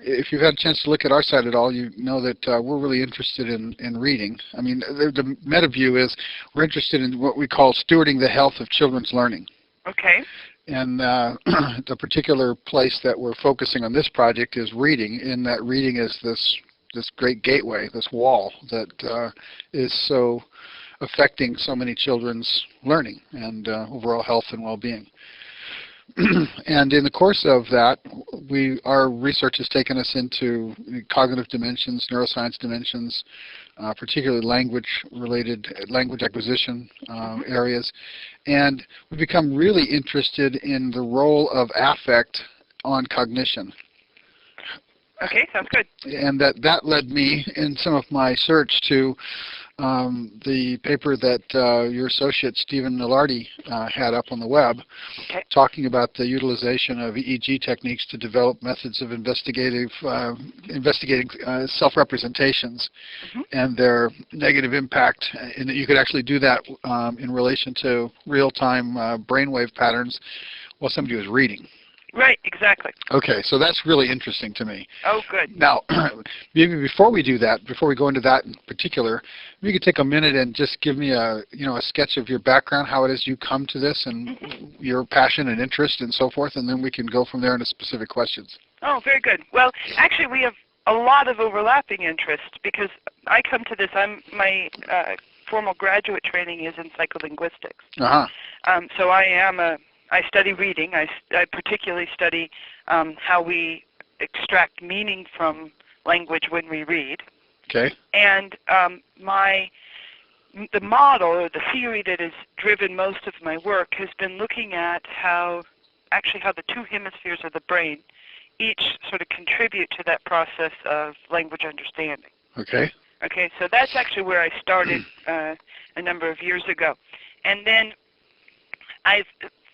if you've had a chance to look at our site at all, you know that we're really interested in reading. I mean, the meta view is we're interested in what we call stewarding the health of children's learning. Okay. And the particular place that we're focusing on this project is reading, in that reading is this great gateway, this wall that is so affecting so many children's learning and overall health and well-being. And in the course of that, our research has taken us into cognitive dimensions, neuroscience dimensions, particularly language acquisition areas. And we've become really interested in the role of affect on cognition. Okay, sounds good. And that led me in some of my search to the paper that your associate Stephen Ilardi had up on the web, okay, talking about the utilization of EEG techniques to develop methods of investigating self-representations and their negative impact, and that you could actually do that in relation to real-time brainwave patterns while somebody was reading. Right, exactly. Okay, so that's really interesting to me. Oh, good. Now, maybe before we do that, before we go into that in particular, you could take a minute and just give me a sketch of your background, how it is you come to this, and your passion and interest and so forth, and then we can go from there into specific questions. Oh, very good. Well, actually, we have a lot of overlapping interests because I come to this. My formal graduate training is in psycholinguistics. So I study reading. I particularly study how we extract meaning from language when we read. Okay. And the model or the theory that has driven most of my work has been looking at how the two hemispheres of the brain each sort of contribute to that process of language understanding. Okay. Okay, so that's actually where I started a number of years ago. And then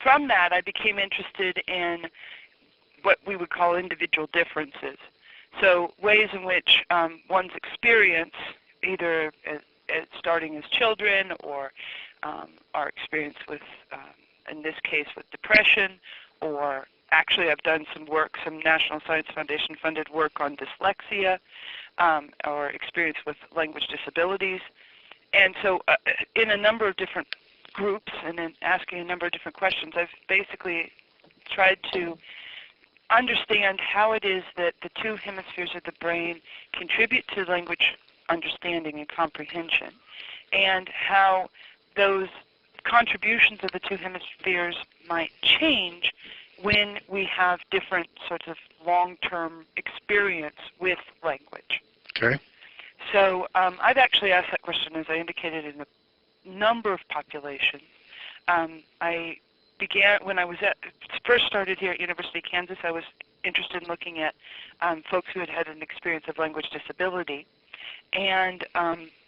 from that, I became interested in what we would call individual differences. So ways in which one's experience, either starting as children or our experience with, in this case, with depression, or actually I've done some National Science Foundation funded work on dyslexia, or experience with language disabilities. And so in a number of different groups and in asking a number of different questions, I've basically tried to understand how it is that the two hemispheres of the brain contribute to language understanding and comprehension, and how those contributions of the two hemispheres might change when we have different sorts of long-term experience with language. Okay. So I've actually asked that question, as I indicated, in a number of populations. I began when I was first started here at University of Kansas. I was interested in looking at folks who had had an experience of language disability, and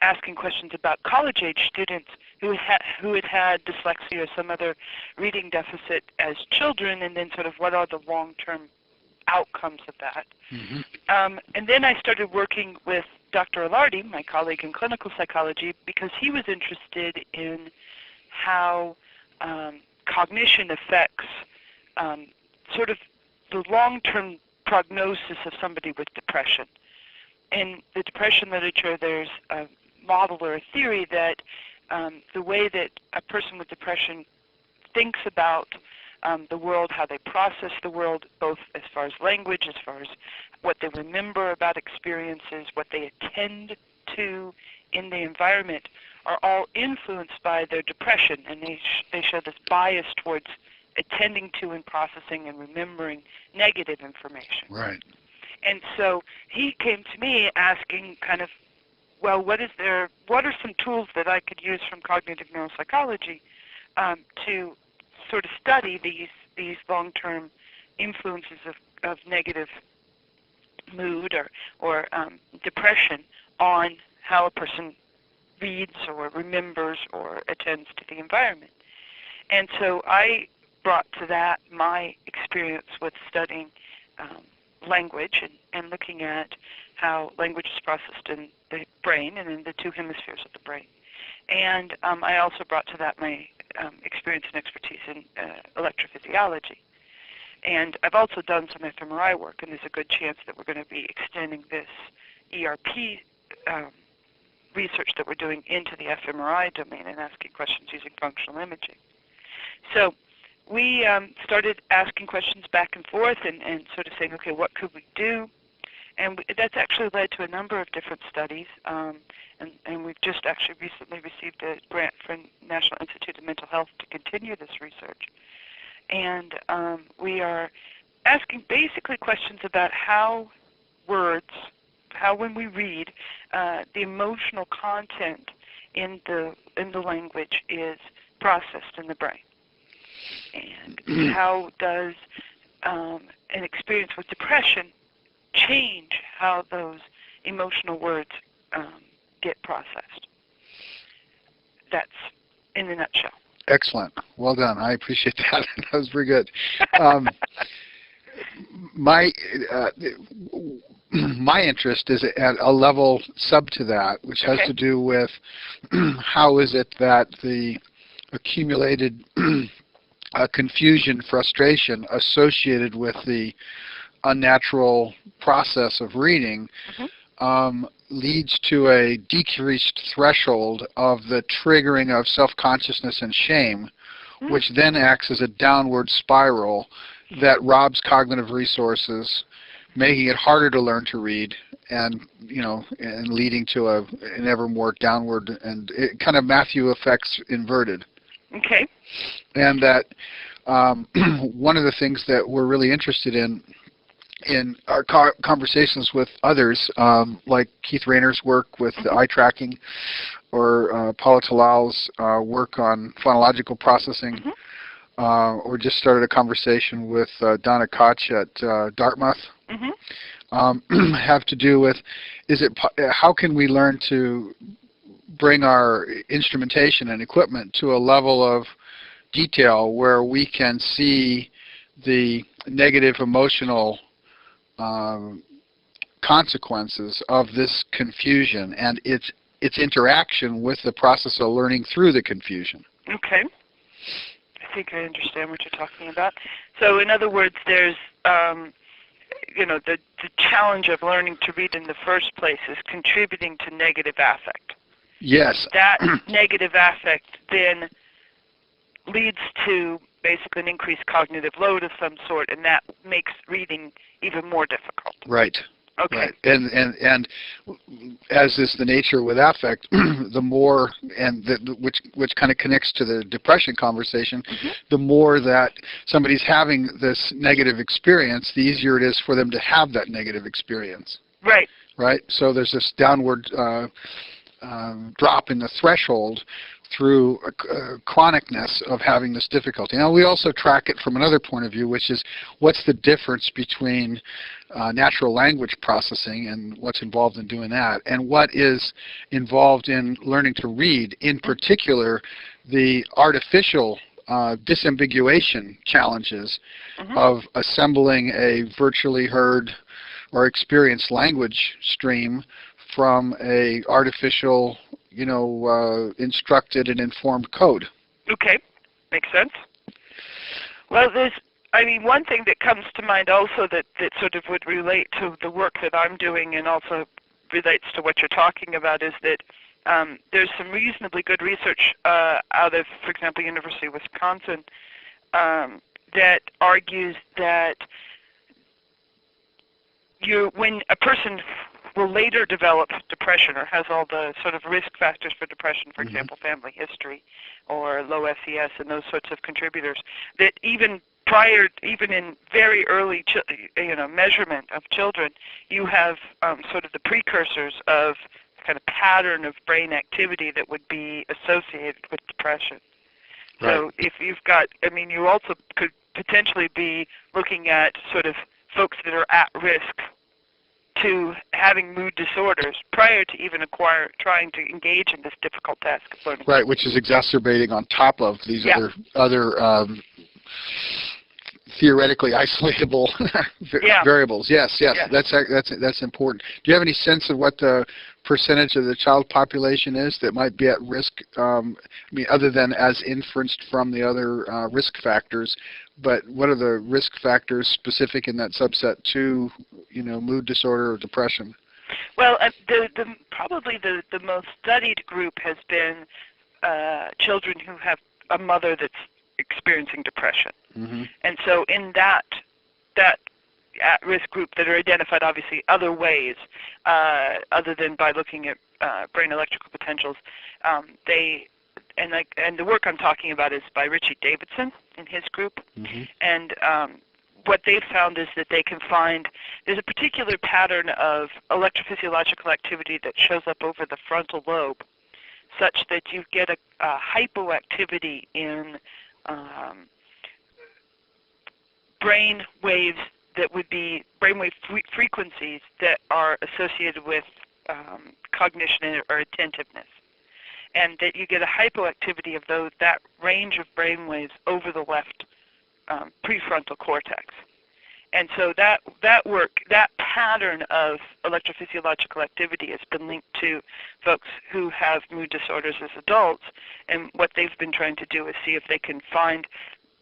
asking questions about college-age students who had had dyslexia or some other reading deficit as children, and then sort of what are the long-term outcomes of that. And then I started working with Dr. Ilardi, my colleague in clinical psychology, because he was interested in how cognition affects sort of the long-term prognosis of somebody with depression. In the depression literature, there's a model or a theory that the way that a person with depression thinks about the world, how they process the world, both as far as language, as far as what they remember about experiences, what they attend to in the environment, are all influenced by their depression, and they show this bias towards attending to and processing and remembering negative information. Right. And so he came to me asking kind of, well, what are some tools that I could use from cognitive neuropsychology to sort of study these long-term influences of negative mood or depression on how a person reads or remembers or attends to the environment. And so I brought to that my experience with studying language and looking at how language is processed in the brain and in the two hemispheres of the brain. And I also brought to that my experience and expertise in electrophysiology. And I've also done some fMRI work, and there's a good chance that we're going to be extending this ERP research that we're doing into the fMRI domain and asking questions using functional imaging. So we started asking questions back and forth and sort of saying, okay, what could we do? And that's actually led to a number of different studies. And we've just actually recently received a grant from National Institute of Mental Health to continue this research. And we are asking basically questions about how words, how when we read, the emotional content in the language is processed in the brain. And how does an experience with depression change how those emotional words get processed? That's in a nutshell. Excellent. Well done. I appreciate that. That was very good. My interest is at a level sub to that, which has to do with how is it that the accumulated confusion, frustration associated with the unnatural process of reading leads to a decreased threshold of the triggering of self-consciousness and shame, which then acts as a downward spiral that robs cognitive resources, making it harder to learn to read, and and leading to an ever more downward and kind of Matthew effects inverted. Okay. And that one of the things that we're really interested in our conversations with others, like Keith Rayner's work with eye tracking, or Paula Talal's work on phonological processing, or just started a conversation with Donna Koch at Dartmouth, have to do with how can we learn to bring our instrumentation and equipment to a level of detail where we can see the negative emotional consequences of this confusion and its interaction with the process of learning through the confusion. Okay. I think I understand what you're talking about. So in other words, there's the challenge of learning to read in the first place is contributing to negative affect. Yes. That negative affect then leads to basically an increased cognitive load of some sort, and that makes reading even more difficult. Right. Okay. Right. And as is the nature with affect, the more, and which kind of connects to the depression conversation, the more that somebody's having this negative experience, the easier it is for them to have that negative experience. Right. Right. So there's this downward drop in the threshold through chronicness of having this difficulty. Now, we also track it from another point of view, which is what's the difference between natural language processing and what's involved in doing that, and what is involved in learning to read, in particular the artificial disambiguation challenges of assembling a virtually heard or experienced language stream from a artificial instructed and informed code. Okay, makes sense. Well, one thing that comes to mind also that sort of would relate to the work that I'm doing and also relates to what you're talking about is that there's some reasonably good research out of, for example, University of Wisconsin that argues that when a person will later develop depression or has all the sort of risk factors for depression, for example, family history or low SES and those sorts of contributors, that even in very early measurement of children, you have sort of the precursors of kind of pattern of brain activity that would be associated with depression. Right. So if you've got, you also could potentially be looking at sort of folks that are at risk to having mood disorders prior to even trying to engage in this difficult task of learning. Right, which is exacerbating on top of these other theoretically isolatable Yeah. variables. Yes, yes, Yeah. that's important. Do you have any sense of what the percentage of the child population is that might be at risk? I mean, other than as inferenced from the other risk factors, but what are the risk factors specific in that subset to, mood disorder or depression? Well, probably the most studied group has been children who have a mother that's experiencing depression. Mm-hmm. And so in that at-risk group that are identified obviously other ways, other than by looking at brain electrical potentials, and the work I'm talking about is by Richie Davidson in his group. Mm-hmm. And what they've found is that they can find there's a particular pattern of electrophysiological activity that shows up over the frontal lobe, such that you get a hypoactivity in brain waves that would be brainwave frequencies that are associated with cognition or attentiveness, and that you get a hypoactivity of that range of brain waves over the left prefrontal cortex. And so that pattern of electrophysiological activity has been linked to folks who have mood disorders as adults, and what they've been trying to do is see if they can find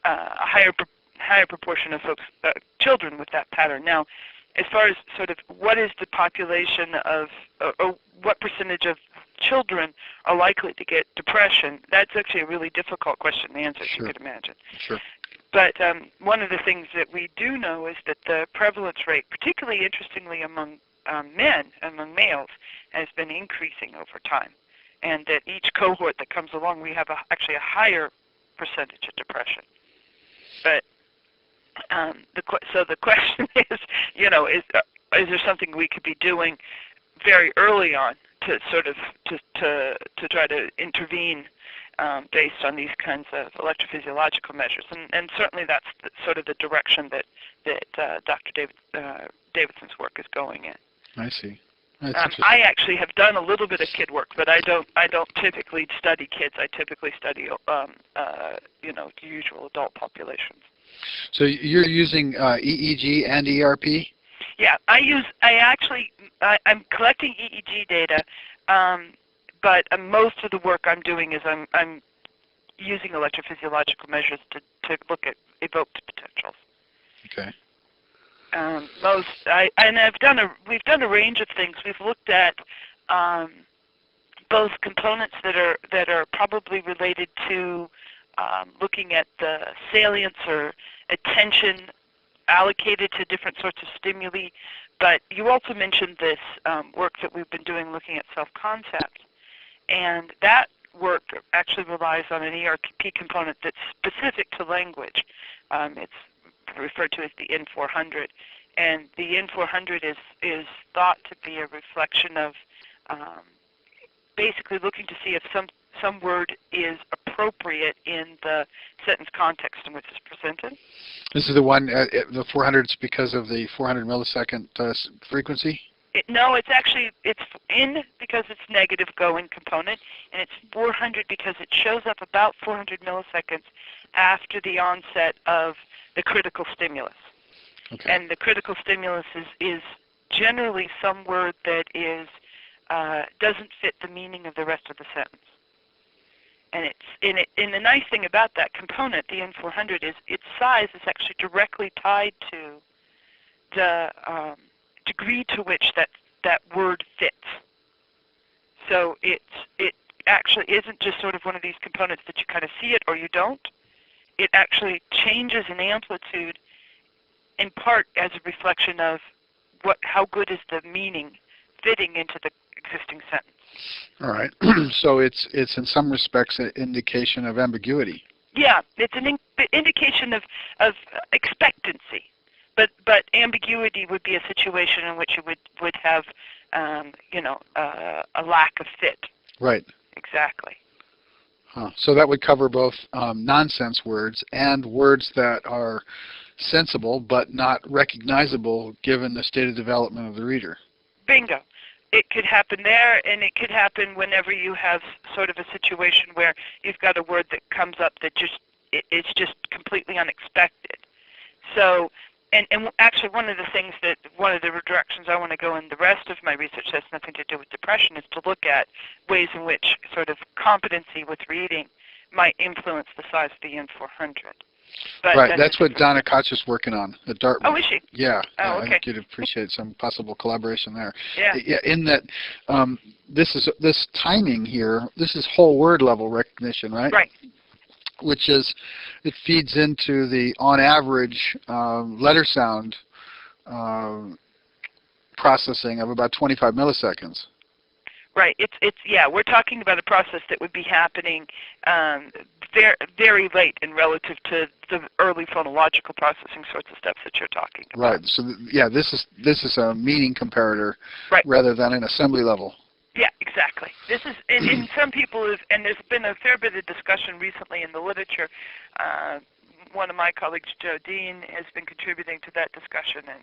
a higher proportion of children with that pattern. Now, as far as sort of what is the population of, or what percentage of children are likely to get depression, that's actually a really difficult question to answer, Sure. as you could imagine. Sure. But one of the things that we do know is that the prevalence rate, particularly interestingly among men, among males, has been increasing over time. And that each cohort that comes along, we have actually a higher percentage of depression. But so the question is, is there something we could be doing very early on to sort of to try to intervene based on these kinds of electrophysiological measures, and certainly that's sort of the direction that Dr. Davidson's work is going in. I see. I actually have done a little bit of kid work, but I don't typically study kids. I typically study usual adult populations. So you're using EEG and ERP? Yeah, I'm collecting EEG data, but most of the work I'm doing is I'm using electrophysiological measures to look at evoked potentials. Okay. We've done a range of things. We've looked at both components that are probably related to looking at the salience or attention allocated to different sorts of stimuli. But you also mentioned this work that we've been doing looking at self-concept. And that work actually relies on an ERP component that's specific to language. It's referred to as the N400. And the N400 is thought to be a reflection of basically looking to see if some word is appropriate in the sentence context in which it's presented. This is the one, the 400 is because of the 400 millisecond frequency? No, it's in because it's negative going component, and it's 400 because it shows up about 400 milliseconds after the onset of the critical stimulus. Okay. And the critical stimulus is generally some word that doesn't fit the meaning of the rest of the sentence. And the nice thing about that component, the N400, is its size is actually directly tied to the degree to which that word fits. So it actually isn't just sort of one of these components that you kind of see it or you don't. It actually changes in amplitude in part as a reflection of how good is the meaning fitting into the existing sentence. All right. So it's in some respects an indication of ambiguity. Yeah, it's an indication of expectancy. But ambiguity would be a situation in which you would have a lack of fit. Right. Exactly. Huh. So that would cover both nonsense words and words that are sensible but not recognizable given the state of development of the reader. Bingo. It could happen there, and it could happen whenever you have sort of a situation where you've got a word that comes up that it's just completely unexpected. So, and actually one of the directions I want to go in the rest of my research has nothing to do with depression is to look at ways in which sort of competency with reading might influence the size of the N400. But right, that's what Donna Koch is working on at Dartmouth. Oh, is she? Yeah, oh, okay. I think you'd appreciate some possible collaboration there. Yeah. In that, this timing here, this is whole word level recognition, right? Right. Which is, it feeds into the, on average, letter sound processing of about 25 milliseconds. Right. Yeah. We're talking about a process that would be happening very, very late in relative to the early phonological processing sorts of steps that you're talking about. Right. So yeah, this is a meaning comparator, right, rather than an assembly level. Yeah, exactly. This is, and some people have, and there's been a fair bit of discussion recently in the literature. One of my colleagues, Joe Dean, has been contributing to that discussion, and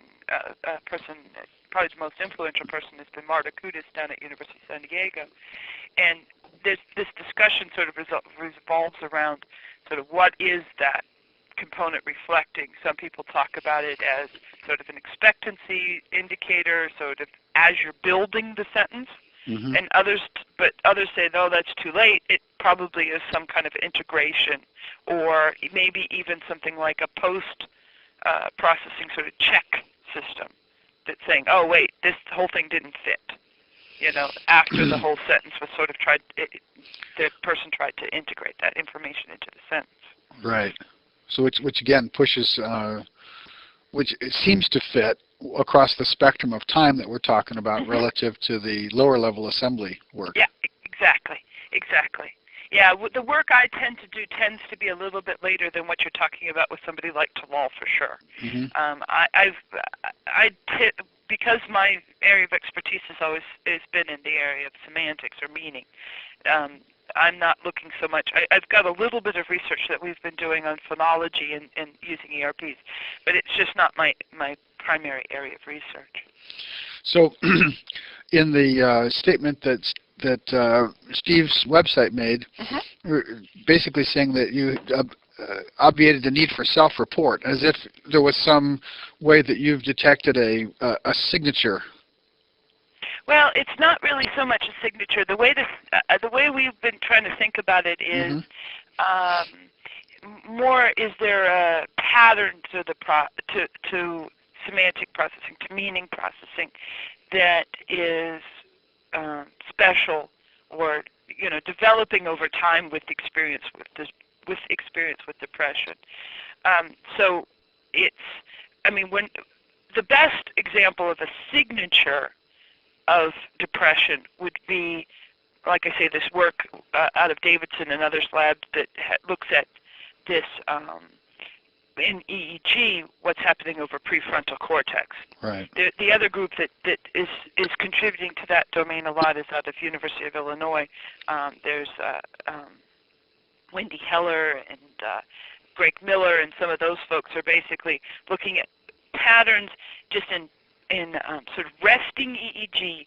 a person, probably the most influential person, has been Marta Kudis down at University of San Diego. And this discussion sort of revolves around sort of what is that component reflecting. Some people talk about it as sort of an expectancy indicator, sort of as you're building the sentence. Mm-hmm. And others say, no, that's too late. It probably is some kind of integration, or maybe even something like a post-processing sort of check system that's saying, oh, wait, this whole thing didn't fit. You know, after the whole sentence was sort of the person tried to integrate that information into the sentence. Right. So which again pushes, which it seems to fit across the spectrum of time that we're talking about, mm-hmm, relative to the lower level assembly work. Yeah, exactly. Yeah, the work I tend to do tends to be a little bit later than what you're talking about with somebody like Talal, for sure. Mm-hmm. Because my area of expertise has always been in the area of semantics or meaning. I'm not looking so much. I've got a little bit of research that we've been doing on phonology and using ERPs, but it's just not my primary area of research. So, in the statement that Steve's website made, mm-hmm, basically saying that you obviated the need for self-report, as if there was some way that you've detected a signature. Well, it's not really so much a signature. The way we've been trying to think about it is, mm-hmm, more, is there a pattern to to semantic processing, to meaning processing, that is special, or developing over time with experience with depression. So when the best example of a signature of depression would be, like I say, this work out of Davidson and others' lab that looks at this in EEG, what's happening over prefrontal cortex. Right. The other group that is contributing to that domain a lot is out of University of Illinois. There's Wendy Heller and Greg Miller, and some of those folks are basically looking at patterns just in sort of resting EEG,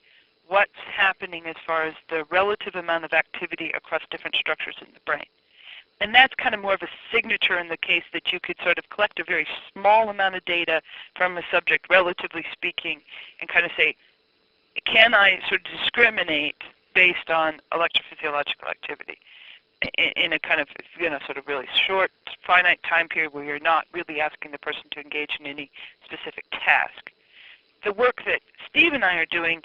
what's happening as far as the relative amount of activity across different structures in the brain. And that's kind of more of a signature in the case that you could sort of collect a very small amount of data from a subject, relatively speaking, and kind of say, can I sort of discriminate based on electrophysiological activity in a kind of, sort of really short, finite time period where you're not really asking the person to engage in any specific task. The work that Steve and I are doing,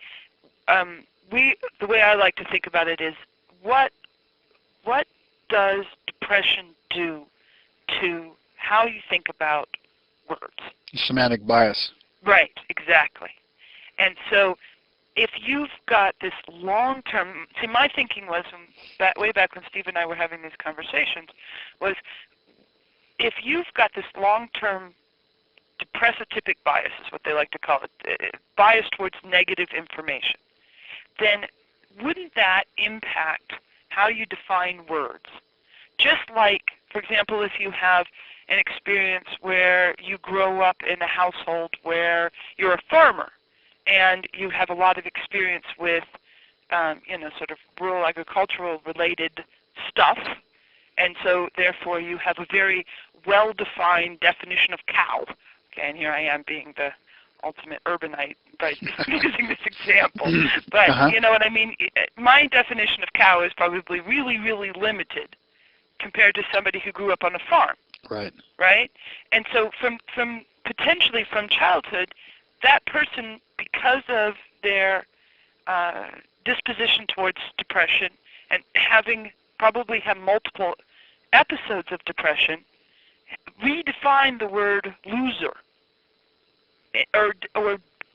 the way I like to think about it is, what does depression do to how you think about words? Semantic bias. Right, exactly. And so if you've got this long-term, see, my thinking was, way back when Steve and I were having these conversations, was if you've got this long-term depressive bias, is what they like to call it, bias towards negative information, then wouldn't that impact how you define words? Just like, for example, if you have an experience where you grow up in a household where you're a farmer and you have a lot of experience with, sort of rural agricultural related stuff, And so, therefore, you have a very well-defined definition of cow. Okay, and here I am being the ultimate urbanite by using this example. But you know what I mean? My definition of cow is probably really, really limited compared to somebody who grew up on a farm. Right. Right? And so from potentially from childhood, that person, because of their disposition towards depression and probably have multiple episodes of depression, redefine the word loser or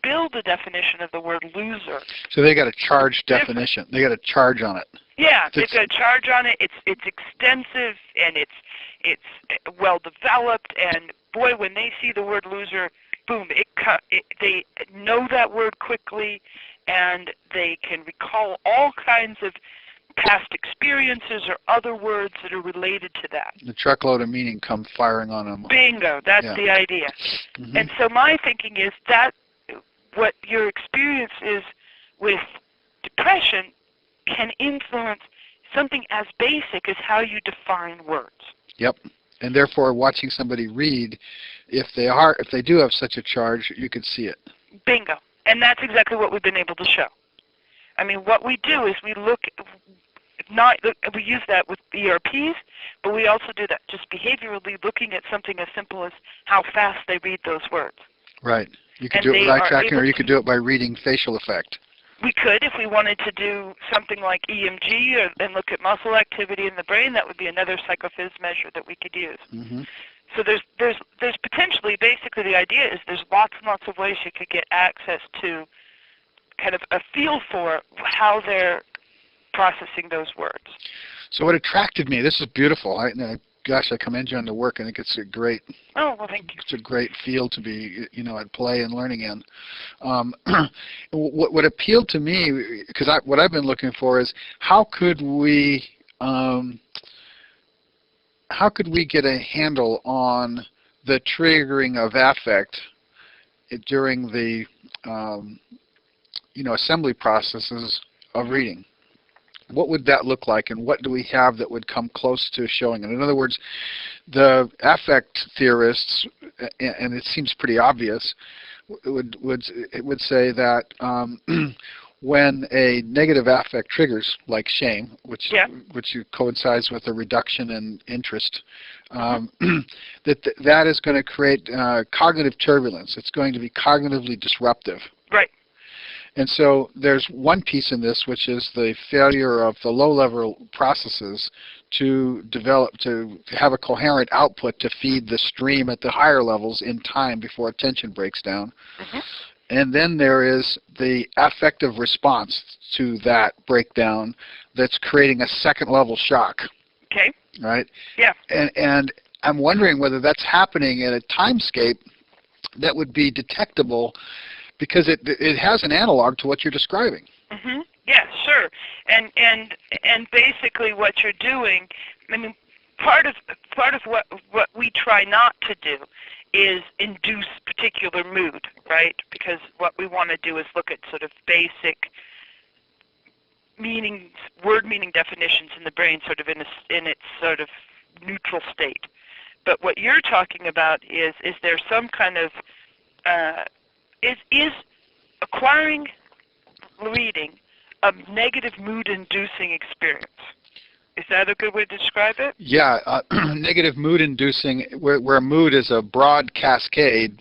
build a definition of the word loser. So they got a charged definition. They got a charge on it. Yeah, they've got a charge on it. It's extensive and it's well developed. And boy, when they see the word loser, boom! They know that word quickly, and they can recall all kinds of past experiences or other words that are related to that. The truckload of meaning come firing on them. Bingo, that's the idea. Mm-hmm. And so my thinking is that what your experience is with depression can influence something as basic as how you define words. Yep. And therefore, watching somebody read, if they do have such a charge, you could see it. Bingo. And that's exactly what we've been able to show. I mean, what we do is we use that with ERPs, but we also do that just behaviorally, looking at something as simple as how fast they read those words. Right. You could do it with eye tracking, or you could do it by reading facial effect. We could, if we wanted to do something like EMG and look at muscle activity in the brain. That would be another psychophys measure that we could use. Mm-hmm. So there's potentially, basically the idea is there's lots and lots of ways you could get access to kind of a feel for how they're processing those words. So what attracted me, this is beautiful. I commend you on the work. I think it's a great. Oh, well, thank you. It's a great field to be, at play and learning in. What appealed to me, because what I've been looking for is how could we get a handle on the triggering of affect during the assembly processes of reading. What would that look like, and what do we have that would come close to showing it? In other words, the affect theorists, and it seems pretty obvious, would say that when a negative affect triggers, like shame, which coincides with a reduction in interest, that is going to create cognitive turbulence. It's going to be cognitively disruptive. Right. And so there's one piece in this, which is the failure of the low-level processes to have a coherent output to feed the stream at the higher levels in time before attention breaks down. Mm-hmm. And then there is the affective response to that breakdown that's creating a second-level shock. Okay. Right? Yeah. And I'm wondering whether that's happening in a timescape that would be detectable, because it has an analog to what you're describing. Mm-hmm. Yeah, sure. And basically what you're doing, I mean, part of what we try not to do is induce particular mood, right? Because what we want to do is look at sort of basic meanings, word meaning definitions in the brain, sort of in its sort of neutral state. But what you're talking about is there some kind of is acquiring reading a negative mood-inducing experience. Is that a good way to describe it? Yeah, negative mood-inducing, where mood is a broad cascade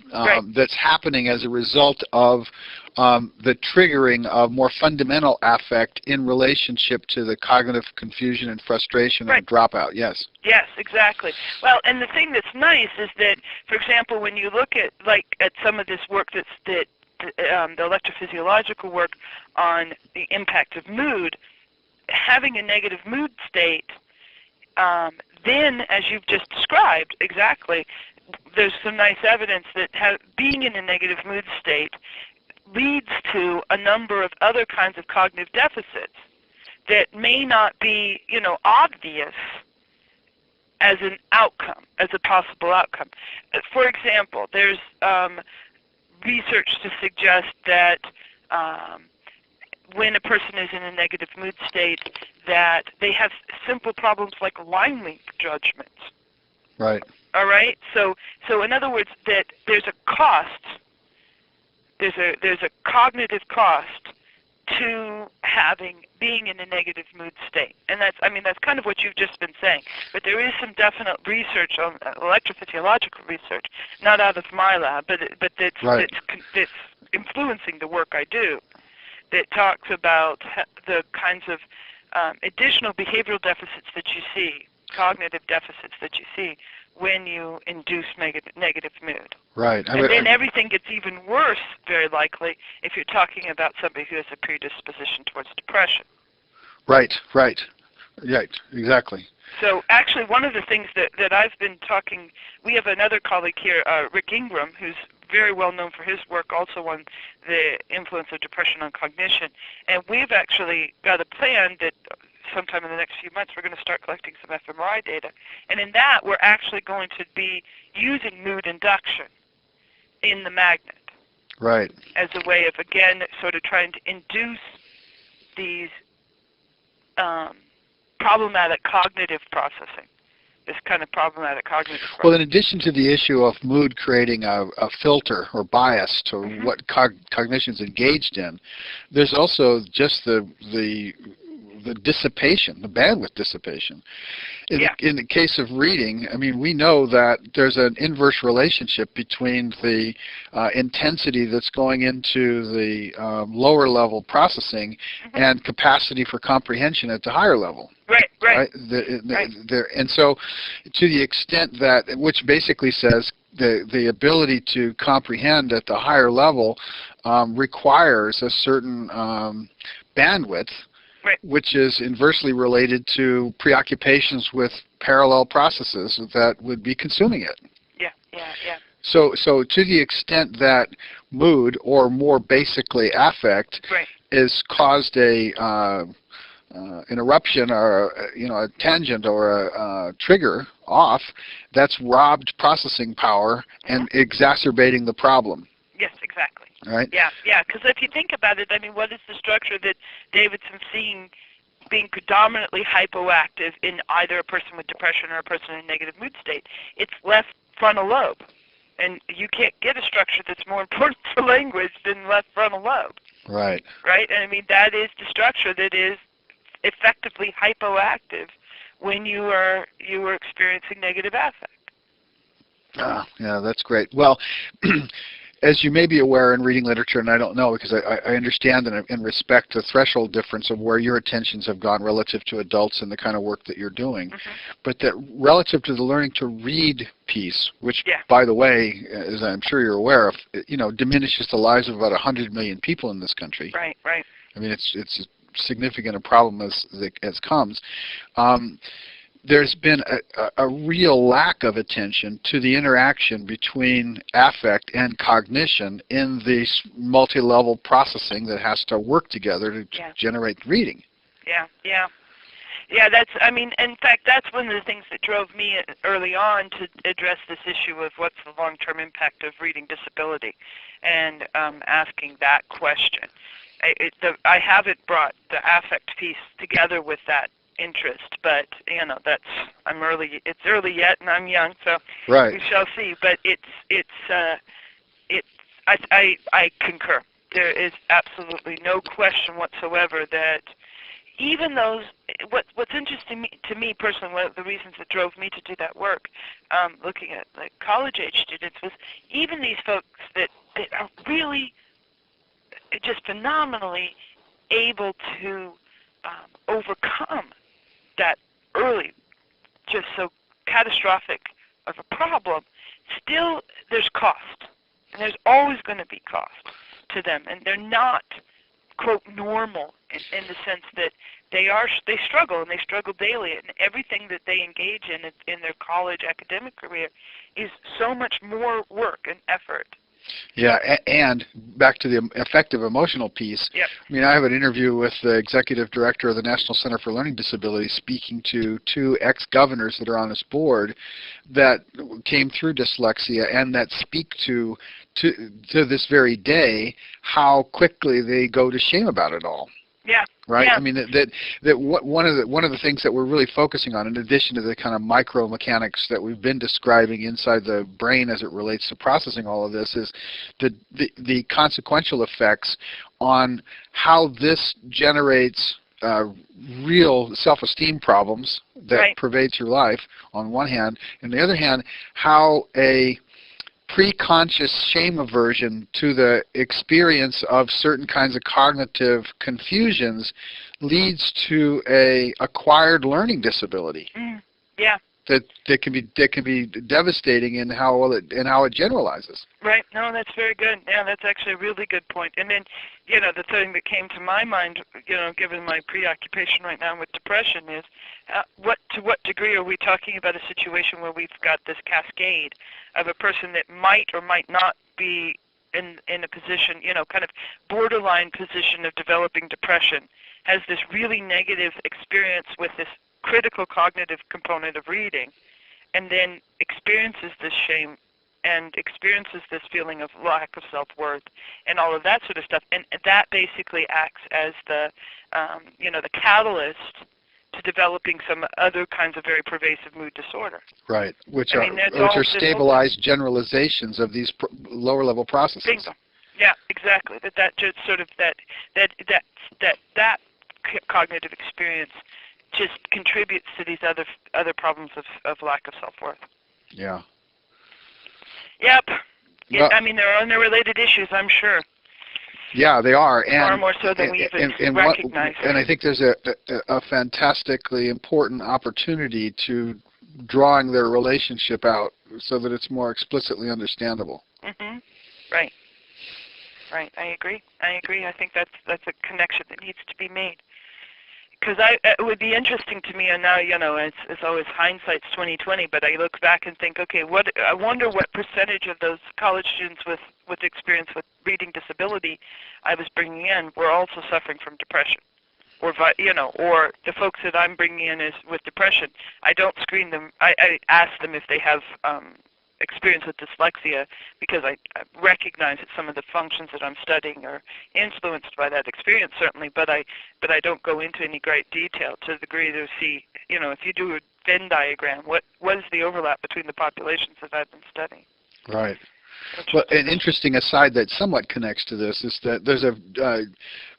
that's happening as a result of the triggering of more fundamental affect in relationship to the cognitive confusion and frustration and dropout. Yes. Yes, exactly. Well, and the thing that's nice is that, for example, when you look at some of this work the electrophysiological work on the impact of mood, having a negative mood state, then, as you've just described, exactly, there's some nice evidence that being in a negative mood state leads to a number of other kinds of cognitive deficits that may not be, obvious as an outcome, as a possible outcome. For example, there's research to suggest that when a person is in a negative mood state, that they have simple problems like line length judgments. Right. All right. So in other words, that there's a cost. There's a cognitive cost to being in a negative mood state, and that's kind of what you've just been saying. But there is some definite research on electrophysiological research, not out of my lab, but that's influencing the work I do, that talks about the kinds of additional behavioral deficits that you see, cognitive deficits that you see when you induce negative mood. Right. And then everything gets even worse, very likely, if you're talking about somebody who has a predisposition towards depression. Right, exactly. So actually one of the things that I've been talking, we have another colleague here, Rick Ingram, who's very well known for his work also on the influence of depression on cognition. And we've actually got a plan that sometime in the next few months we're going to start collecting some fMRI data. And in that we're actually going to be using mood induction in the magnet. Right. As a way of, again, sort of trying to induce these problematic cognitive processing. This kind of problematic cognitive processing. Well, in addition to the issue of mood creating a filter or bias to what cognition's engaged in, there's also just the dissipation, the bandwidth dissipation. In the case of reading, I mean, we know that there's an inverse relationship between the intensity that's going into the lower level processing and capacity for comprehension at the higher level. Right. And so to the extent that, which basically says the ability to comprehend at the higher level requires a certain bandwidth, which is inversely related to preoccupations with parallel processes that would be consuming it. Yeah. So to the extent that mood, or more basically affect, is caused an eruption or a tangent or a trigger off, that's robbed processing power and exacerbating the problem. Yes, exactly. Right? Yeah, because if you think about it, I mean, what is the structure that Davidson's seeing being predominantly hypoactive in either a person with depression or a person in a negative mood state? It's left frontal lobe. And you can't get a structure that's more important for language than left frontal lobe. Right. Right? And I mean, that is the structure that is effectively hypoactive when you are experiencing negative affect. Yeah, that's great. Well, as you may be aware in reading literature, and I don't know because I understand and respect the threshold difference of where your attentions have gone relative to adults and the kind of work that you're doing, but that relative to the learning to read piece, which, by the way, as I'm sure you're aware of, diminishes the lives of about 100 million people in this country. Right. I mean, it's as significant a problem as comes. There's been a real lack of attention to the interaction between affect and cognition in the multi-level processing that has to work together to generate reading. Yeah, in fact, that's one of the things that drove me early on to address this issue of what's the long-term impact of reading disability, and asking that question. I haven't brought the affect piece together with that interest, but it's early yet, and I'm young, so we shall see. But I concur. There is absolutely no question whatsoever that even those, what's interesting to me personally, one of the reasons that drove me to do that work, looking at like college-age students, was even these folks that are really just phenomenally able to overcome that early, just so catastrophic of a problem, still there's cost. And there's always going to be cost to them. And they're not, quote, normal in the sense that they struggle, and they struggle daily. And everything that they engage in their college academic career is so much more work and effort. Yeah, and back to the effective emotional piece. Yep. I mean, I have an interview with the executive director of the National Center for Learning Disabilities speaking to two ex-governors that are on this board that came through dyslexia and that speak to this very day how quickly they go to shame about it all. Yeah. Right. Yeah. I mean one of the things that we're really focusing on, in addition to the kind of micro mechanics that we've been describing inside the brain as it relates to processing all of this, is the consequential effects on how this generates real self-esteem problems that pervades your life on one hand, and the other hand, how a pre-conscious shame aversion to the experience of certain kinds of cognitive confusions leads to a acquired learning disability. Yeah. That can be devastating in how it generalizes. Right. No, that's very good. Yeah, that's actually a really good point. And then, the thing that came to my mind, given my preoccupation right now with depression, is to what degree are we talking about a situation where we've got this cascade of a person that might or might not be in a position, kind of borderline position of developing depression, has this really negative experience with this critical cognitive component of reading, and then experiences this shame and experiences this feeling of lack of self-worth and all of that sort of stuff, and that basically acts as the the catalyst to developing some other kinds of very pervasive mood disorder. Right, which are stabilized generalizations of these lower level processes. Bingo. Yeah, exactly. That just sort of that cognitive experience just contributes to these other problems of lack of self-worth. Yeah. Yep. I mean, there are interrelated issues, I'm sure. Yeah, they are. Far more so than we even recognize. And I think there's a fantastically important opportunity to drawing their relationship out so that it's more explicitly understandable. Mm-hmm. Right. Right. I agree. I think that's a connection that needs to be made. Because it would be interesting to me, and now it's always hindsight's 20/20. But I look back and think, okay, I wonder what percentage of those college students with experience with reading disability I was bringing in were also suffering from depression, or the folks that I'm bringing in is with depression. I don't screen them. I ask them if they have experience with dyslexia, because I recognize that some of the functions that I'm studying are influenced by that experience, certainly, but I don't go into any great detail to the degree to see, if you do a Venn diagram, what is the overlap between the populations that I've been studying. Right. Well, an interesting aside that somewhat connects to this is that there's a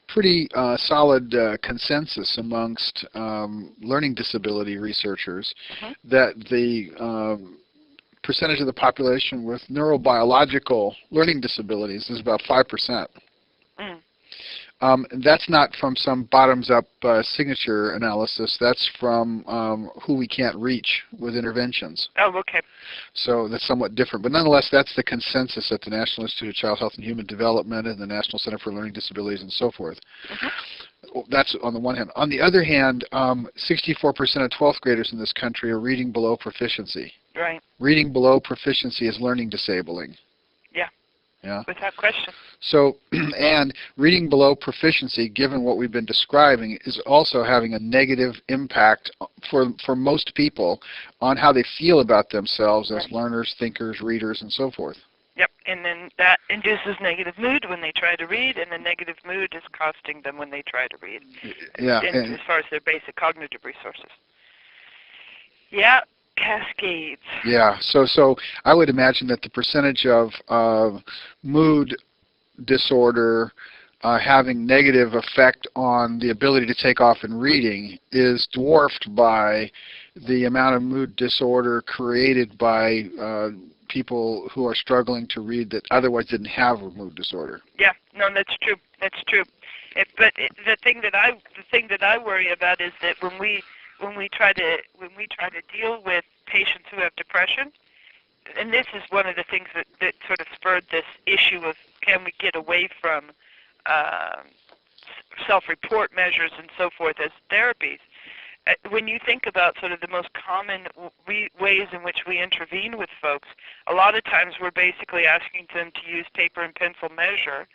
pretty solid consensus amongst learning disability researchers that the percentage of the population with neurobiological learning disabilities is about 5%. That's not from some bottoms-up signature analysis. That's from who we can't reach with interventions. Oh, okay. So that's somewhat different. But nonetheless, that's the consensus at the National Institute of Child Health and Human Development and the National Center for Learning Disabilities and so forth. That's on the one hand. On the other hand, 64% of 12th graders in this country are reading below proficiency. Right. Reading below proficiency is learning disabling. Yeah. Without question. So, and reading below proficiency, given what we've been describing, is also having a negative impact for most people on how they feel about themselves as learners, thinkers, readers, and so forth. Yep, and then that induces negative mood when they try to read, and the negative mood is costing them when they try to read. Yeah. As far as their basic cognitive resources. Yeah. Cascades. Yeah, so I would imagine that the percentage of mood disorder having negative effect on the ability to take off in reading is dwarfed by the amount of mood disorder created by people who are struggling to read that otherwise didn't have a mood disorder. Yeah, no, that's true. That's true. The thing that I worry about is that when we try to deal with patients who have depression, and this is one of the things that sort of spurred this issue of can we get away from self-report measures and so forth as therapies. When you think about sort of the most common ways in which we intervene with folks, a lot of times we're basically asking them to use paper and pencil measure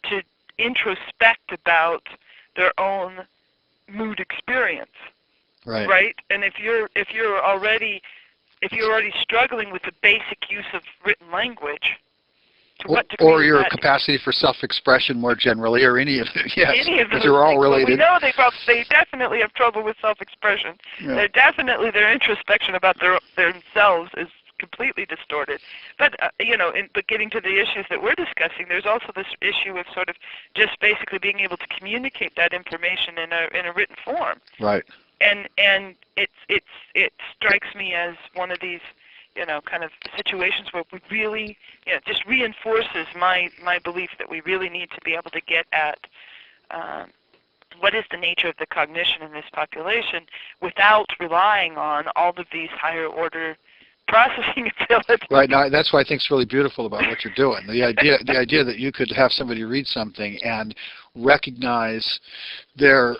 to introspect about their own mood experience. Right. And if you're already struggling with the basic use of written language, to what degree or your that capacity for self-expression more generally, or any of it. Yes, any of those because they're all things. related. Well, we know they definitely have trouble with self-expression. Yeah. They're definitely, their introspection about themselves is completely distorted. But but getting to the issues that we're discussing, there's also this issue of sort of just basically being able to communicate that information in a written form. Right. And it strikes me as one of these kind of situations where we really just reinforces my belief that we really need to be able to get at what is the nature of the cognition in this population without relying on all of these higher order processing abilities. Right. Now, that's what I think is really beautiful about what you're doing. The idea that you could have somebody read something and recognize their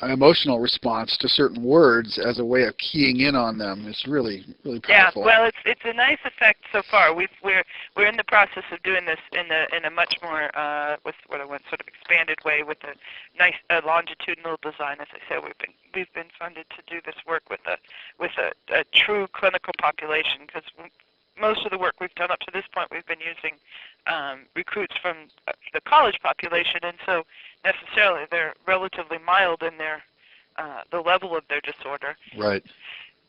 emotional response to certain words as a way of keying in on them is really, really powerful. Yeah. Well, it's a nice effect so far. We're in the process of doing this in a much more with what I want sort of expanded way with a nice longitudinal design. As I said, we've been funded to do this work with a true clinical population, because most of the work we've done up to this point, we've been using recruits from the college population, and so necessarily they're relatively mild in their the level of their disorder. Right.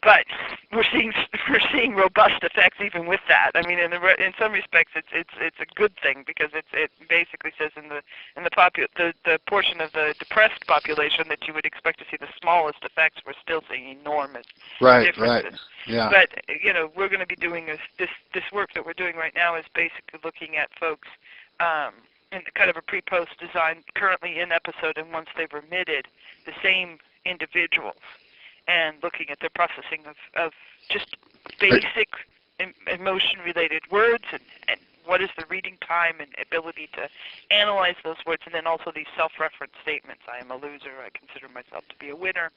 But we're seeing robust effects even with that. I mean, in some respects, it's a good thing, because it basically says in the portion of the depressed population that you would expect to see the smallest effects, we're still seeing enormous differences. Right. Yeah. But we're going to be doing this work that we're doing right now is basically looking at folks in kind of a pre-post design, currently in episode, and once they've remitted, the same individuals, and looking at their processing of just basic emotion-related words, and what is the reading time and ability to analyze those words, and then also these self-reference statements. I am a loser, I consider myself to be a winner,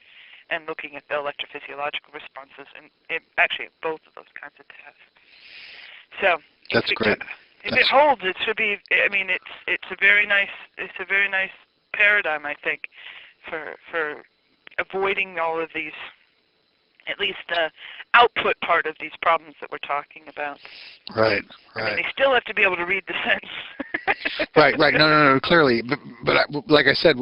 and looking at the electrophysiological responses, and actually at both of those kinds of tests. So that's great. If it holds, it should be. I mean, it's a very nice paradigm, I think, for avoiding all of these, at least the output part of these problems that we're talking about. Right. I mean, they still have to be able to read the sentence. Right. No, clearly. But like I said,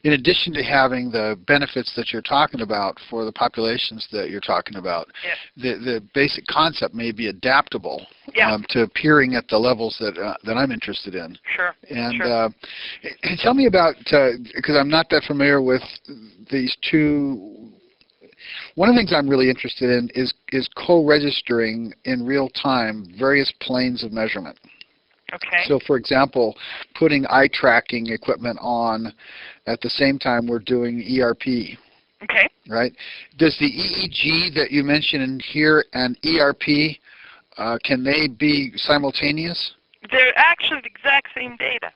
in addition to having the benefits that you're talking about for the populations that you're talking about, the basic concept may be adaptable to appearing at the levels that I'm interested in. Sure. And tell me about, because I'm not that familiar with these two. One of the things I'm really interested in is co-registering in real time various planes of measurement. Okay. So, for example, putting eye tracking equipment on at the same time we're doing ERP. Okay. Right? Does the EEG that you mentioned in here and ERP, can they be simultaneous? They're actually the exact same data.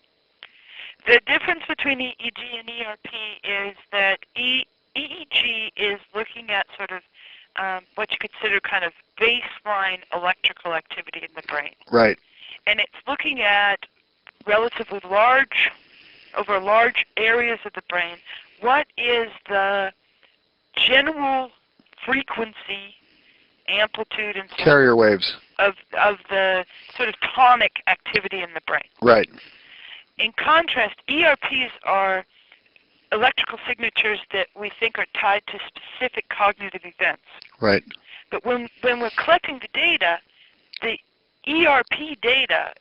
The difference between EEG and ERP is that EEG is looking at sort of what you consider kind of baseline electrical activity in the brain. Right. And it's looking at relatively large areas of the brain, what is the general frequency, amplitude, and carrier waves of the sort of tonic activity in the brain. Right. In contrast, ERPs are electrical signatures that we think are tied to specific cognitive events. Right. But when we're collecting the data, the ERP data,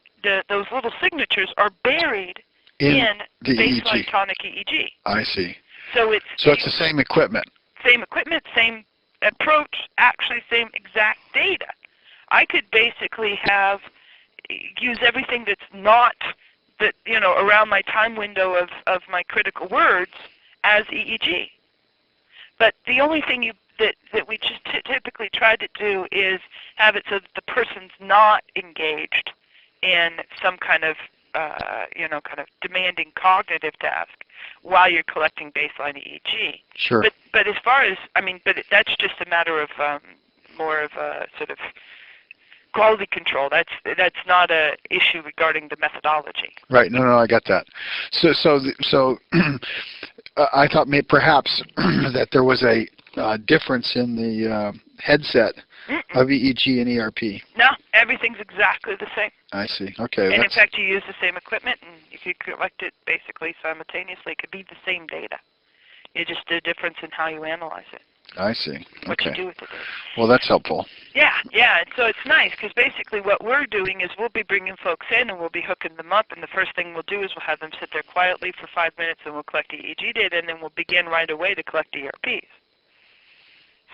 those little signatures are buried in the baseline EEG. tonic EEG. I see. So it's the same equipment. Same equipment, same approach, actually same exact data. I could basically use everything that's not around my time window of my critical words as EEG. But the only thing that we just typically try to do is have it so that the person's not engaged in some kind of demanding cognitive task while you're collecting baseline EEG. Sure. But as far as that's just a matter of more of a sort of quality control. That's not a issue regarding the methodology. Right. No, I got that. So I thought perhaps that there was a difference in headset of EEG and ERP. No, everything's exactly the same. I see. Okay. And in fact, you use the same equipment, and if you collect it basically simultaneously, it could be the same data. It's just a difference in how you analyze it. I see. What Okay. you do with the data. Well, that's helpful. Yeah. And so it's nice because basically what we're doing is we'll be bringing folks in and we'll be hooking them up, and the first thing we'll do is we'll have them sit there quietly for 5 minutes and we'll collect EEG data, and then we'll begin right away to collect ERPs.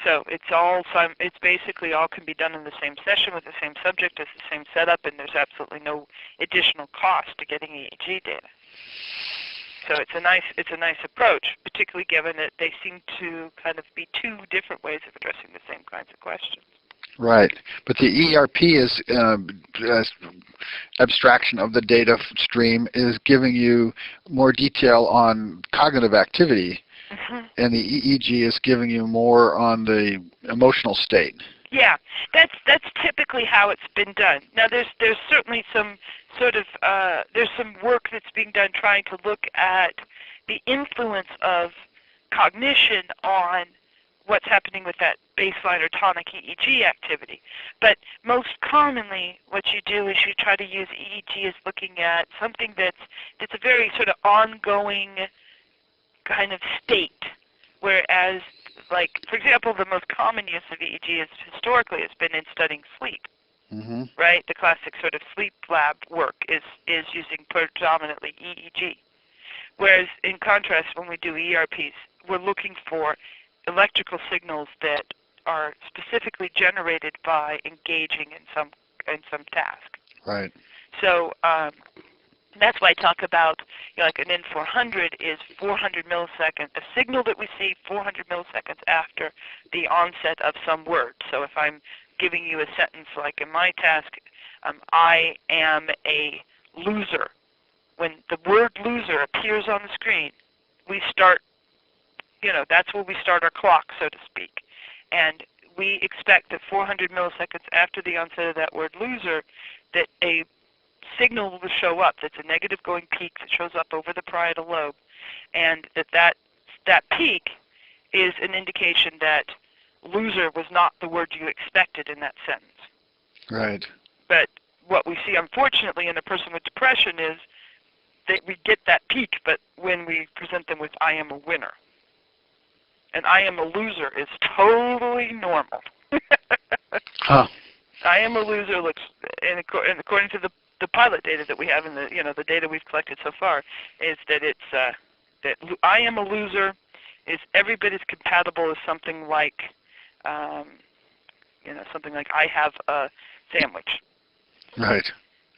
So it's basically all can be done in the same session with the same subject, it's the same setup, and there's absolutely no additional cost to getting EEG data. So it's a nice approach, particularly given that they seem to kind of be two different ways of addressing the same kinds of questions. Right, but the ERP is abstraction of the data stream is giving you more detail on cognitive activity, and the EEG is giving you more on the emotional state. Yeah, that's typically how it's been done. Now, there's certainly some sort of there's some work that's being done trying to look at the influence of cognition on what's happening with that baseline or tonic EEG activity. But most commonly, what you do is you try to use EEG as looking at something that's a very sort of ongoing kind of state, whereas, like, for example, the most common use of EEG historically has been in studying sleep, right? The classic sort of sleep lab work is using predominantly EEG. Whereas, in contrast, when we do ERPs, we're looking for electrical signals that are specifically generated by engaging in some task. Right. So that's why I talk about, you know, like an N400 is 400 milliseconds, a signal that we see 400 milliseconds after the onset of some word. So if I'm giving you a sentence like in my task, I am a loser. When the word loser appears on the screen, we start, you know, that's where we start our clock, so to speak. And we expect that 400 milliseconds after the onset of that word loser, that a signal will show up that's a negative going peak that shows up over the parietal lobe, and that peak is an indication that loser was not the word you expected in that sentence. Right. But what we see, unfortunately, in a person with depression is that we get that peak, but when we present them with I am a winner. And I am a loser is totally normal. Huh. I am a loser looks, and according to the pilot data that we have in the data we've collected so far, is that it's that I am a loser is every bit as compatible as something like something like I have a sandwich. Right.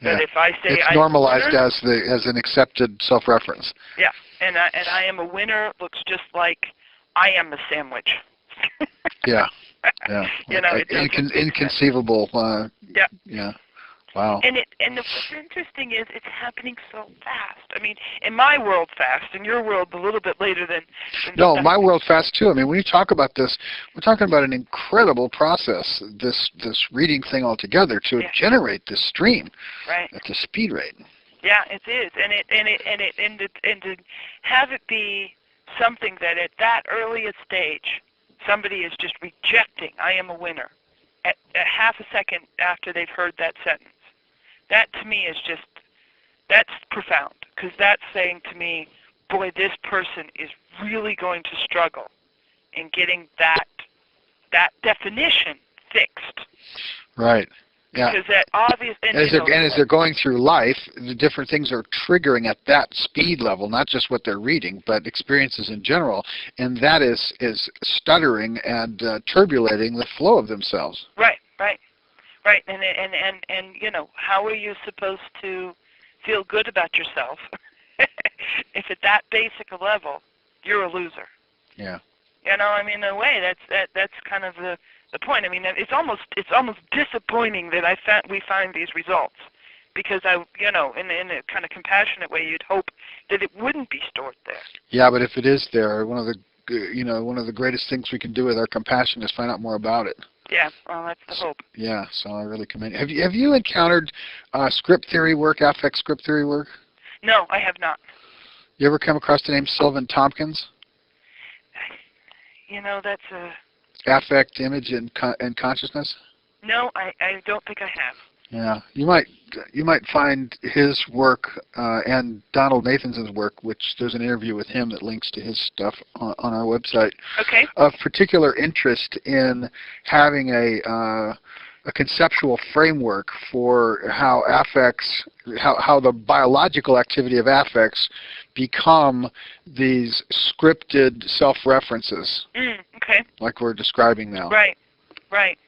But if I say it's normalized as an accepted self-reference. Yeah, and I am a winner looks just like I am a sandwich. Yeah. Inconceivable. Yeah. Yeah. Wow. And what's interesting is it's happening so fast. I mean, in my world fast, in your world a little bit later than no, my world fast too. I mean, when you talk about this, we're talking about an incredible process, this reading thing altogether to generate this stream at the speed rate. Yeah, it is. And to have it be something that at that earliest stage somebody is just rejecting I am a winner at half a second after they've heard that sentence. That to me is that's profound, because that's saying to me, boy, this person is really going to struggle in getting that definition fixed. Right. Yeah. Because that obvious. As they're going through life, the different things are triggering at that speed level, not just what they're reading, but experiences in general, and that is stuttering and turbulating the flow of themselves. Right. And you know, how are you supposed to feel good about yourself if at that basic a level you're a loser? Yeah. You know, I mean, in a way, that's kind of the point. I mean, it's almost disappointing that we find these results, because in a kind of compassionate way, you'd hope that it wouldn't be stored there. Yeah, but if it is there, one of the greatest things we can do with our compassion is find out more about it. Yeah, well, that's the hope. Yeah, so I really commend you. Have you encountered script theory work, affect script theory work? No, I have not. You ever come across the name Sylvan Tompkins? You know, that's affect, image, and consciousness? No, I don't think I have. Yeah, you might find his work and Donald Nathanson's work, which there's an interview with him that links to his stuff on our website. Okay. Of particular interest in having a conceptual framework for how affects, how the biological activity of affects become these scripted self-references, okay. like we're describing now. Right, right.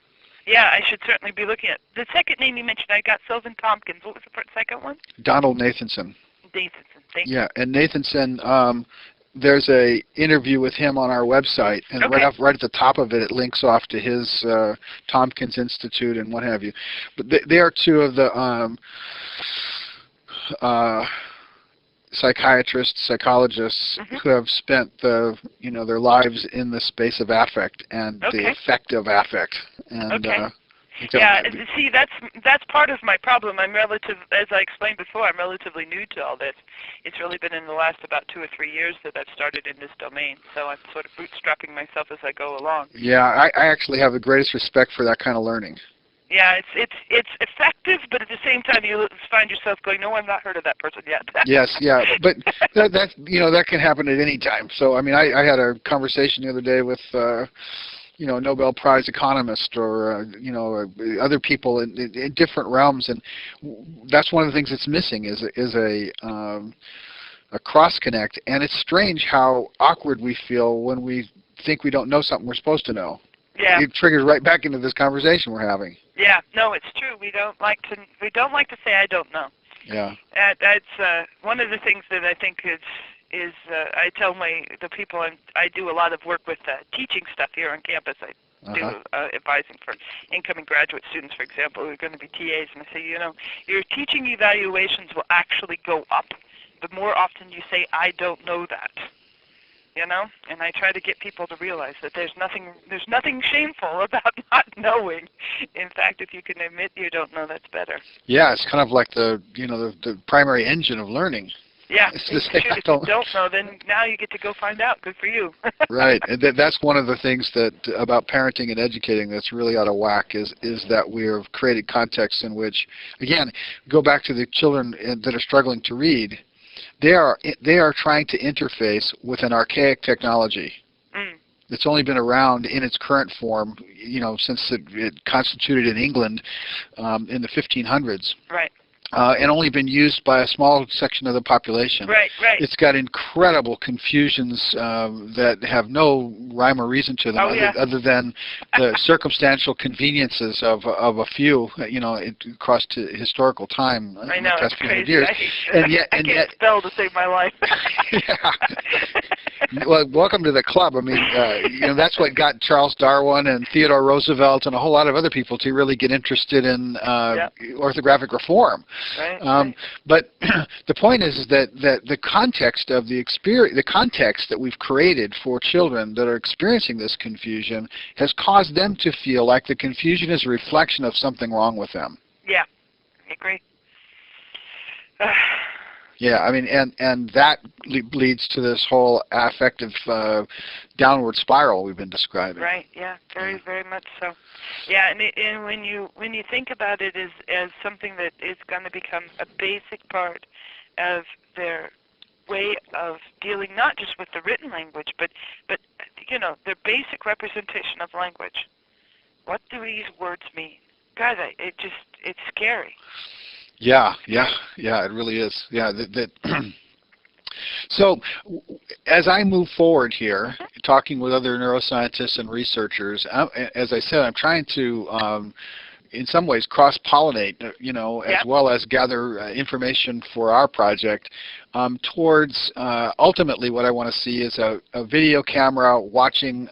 Yeah, I should certainly be looking at. The second name you mentioned, I got Sylvan Tompkins. What was the second one? Donald Nathanson. Nathanson, thank you. Yeah, and Nathanson, there's a interview with him on our website, and Okay. right at the top of it, it links off to his Tompkins Institute and what have you. But they are two of the psychiatrists, psychologists who have spent their lives in the space of affect and the effect of affect. And, yeah, see, that's part of my problem. As I explained before, I'm relatively new to all this. It's really been in the last about 2 or 3 years that I've started in this domain, so I'm sort of bootstrapping myself as I go along. Yeah, I actually have the greatest respect for that kind of learning. Yeah, it's effective, but at the same time you find yourself going, no, I've not heard of that person yet. Yes, yeah, but that can happen at any time. So I mean, I had a conversation the other day with a Nobel Prize economist or other people in different realms, and that's one of the things that's missing is a cross connect, and it's strange how awkward we feel when we think we don't know something we're supposed to know. Yeah. It triggers right back into this conversation we're having. Yeah, no, it's true. We don't like to say I don't know. Yeah. That's one of the things that I think is I tell the people I do a lot of work with teaching stuff here on campus. I do advising for incoming graduate students, for example, who are going to be TAs, and I say, your teaching evaluations will actually go up the more often you say I don't know that. And I try to get people to realize that there's nothing shameful about not knowing. In fact, if you can admit you don't know, that's better. Yeah, it's kind of like the primary engine of learning. Yeah, if you don't know, then now you get to go find out. Good for you. Right, and that's one of the things about parenting and educating that's really out of whack is that we have created contexts in which, again, go back to the children that are struggling to read. They are trying to interface with an archaic technology that's only been around in its current form, since it constituted in England in the 1500s. Right. And only been used by a small section of the population. Right, right. It's got incredible confusions that have no rhyme or reason to them other than the circumstantial conveniences of a few, across to historical time. I know, it's crazy. Years. I can't spell to save my life. Yeah. Well, welcome to the club. I mean, that's what got Charles Darwin and Theodore Roosevelt and a whole lot of other people to really get interested in orthographic reform. Right. But the point is that the context of the context that we've created for children that are experiencing this confusion has caused them to feel like the confusion is a reflection of something wrong with them. Yeah, I agree. Yeah, I mean, and that leads to this whole affective downward spiral we've been describing. Right. Yeah. Very, very much so. Yeah, and when you think about it as something that is going to become a basic part of their way of dealing not just with the written language, but their basic representation of language. What do these words mean? God, it's scary. Yeah, it really is. Yeah, So, as I move forward here, talking with other neuroscientists and researchers, as I said, I'm trying to, in some ways, cross-pollinate, as well as gather information for our project towards ultimately what I want to see is a video camera watching,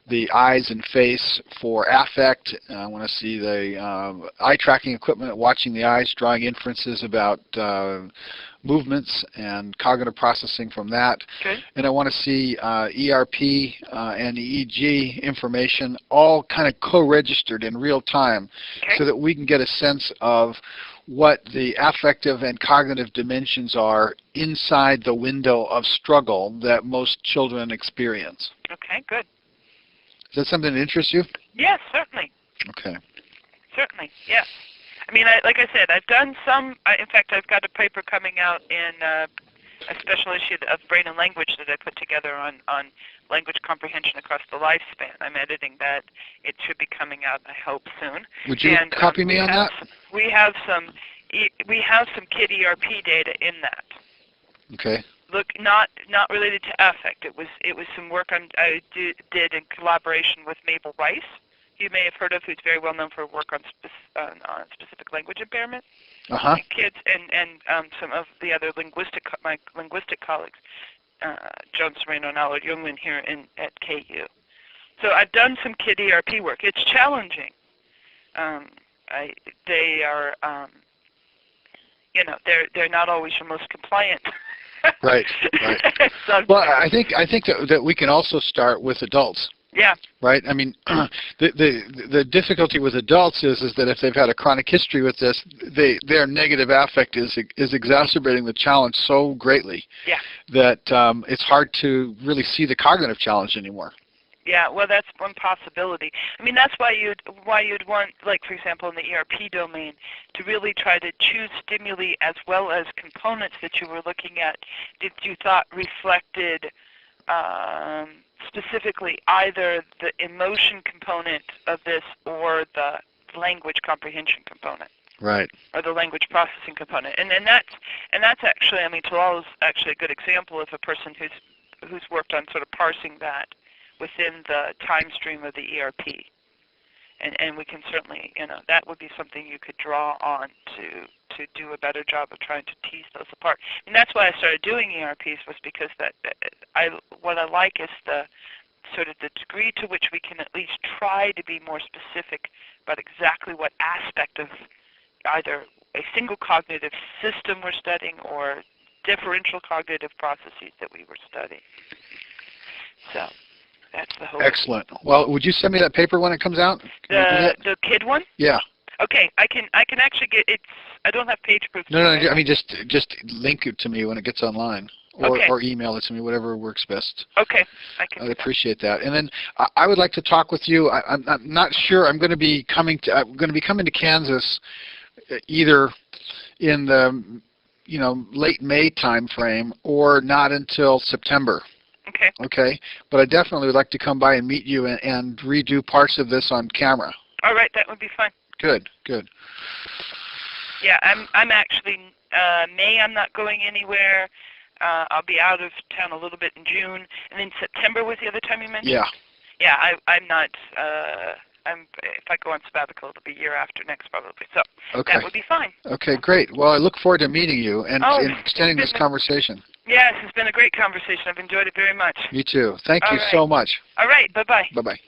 the eyes and face for affect. I want to see the eye tracking equipment watching the eyes, drawing inferences about movements and cognitive processing from that. Okay. And I want to see ERP and EEG information all kind of co-registered in real time so that we can get a sense of what the affective and cognitive dimensions are inside the window of struggle that most children experience. Okay, good. that something that interests you? Yes, certainly. Okay. Certainly, yes. I mean, like I said, I've done some. In fact, I've got a paper coming out in a special issue of Brain and Language that I put together on language comprehension across the lifespan. I'm editing that. It should be coming out, I hope, soon. Would you copy me on that? We have some kid ERP data in that. Okay. Look, not related to affect. It was some work I did in collaboration with Mabel Rice. You may have heard of, who's very well known for work on specific language impairment in kids, and some of the other my linguistic colleagues, Joan Serrano and Allard Jungman here at KU. So I've done some kid ERP work. It's challenging. They are, they're not always your most compliant. Right. Well, I think that we can also start with adults. Yeah. Right. I mean, the difficulty with adults is that if they've had a chronic history with this, their negative affect is exacerbating the challenge so greatly. Yeah. That it's hard to really see the cognitive challenge anymore. Yeah, well, that's one possibility. I mean, that's why you'd want, like, for example, in the ERP domain, to really try to choose stimuli as well as components that you were looking at that you thought reflected specifically either the emotion component of this or the language comprehension component. Right. Or the language processing component. And that's actually, I mean, Talal is actually a good example of a person who's worked on sort of parsing that within the time stream of the ERP. And we can certainly, that would be something you could draw on to do a better job of trying to tease those apart. And that's why I started doing ERPs, was because what I like is the sort of the degree to which we can at least try to be more specific about exactly what aspect of either a single cognitive system we're studying or differential cognitive processes that we were studying. So that's the whole. Excellent. Well, would you send me that paper when it comes out? The kid one? Yeah. Okay, I can actually get it. I don't have page proof. No, I mean just link it to me when it gets online, or email it to me, whatever works best. Okay, I'd appreciate that. And then I would like to talk with you. I'm not sure. I'm going to be coming to Kansas, either in the late May time frame or not until September. Okay. Okay, but I definitely would like to come by and meet you and redo parts of this on camera. All right, that would be fun. Good. Yeah, I'm actually May. I'm not going anywhere. I'll be out of town a little bit in June, and then September was the other time you mentioned. Yeah. Yeah, I'm not. If I go on sabbatical, it'll be year after next probably. So that would be fine. Okay, great. Well, I look forward to meeting you and extending this conversation. Yes, it's been a great conversation. I've enjoyed it very much. Me too. Thank you so much. All right. Bye-bye. Bye-bye.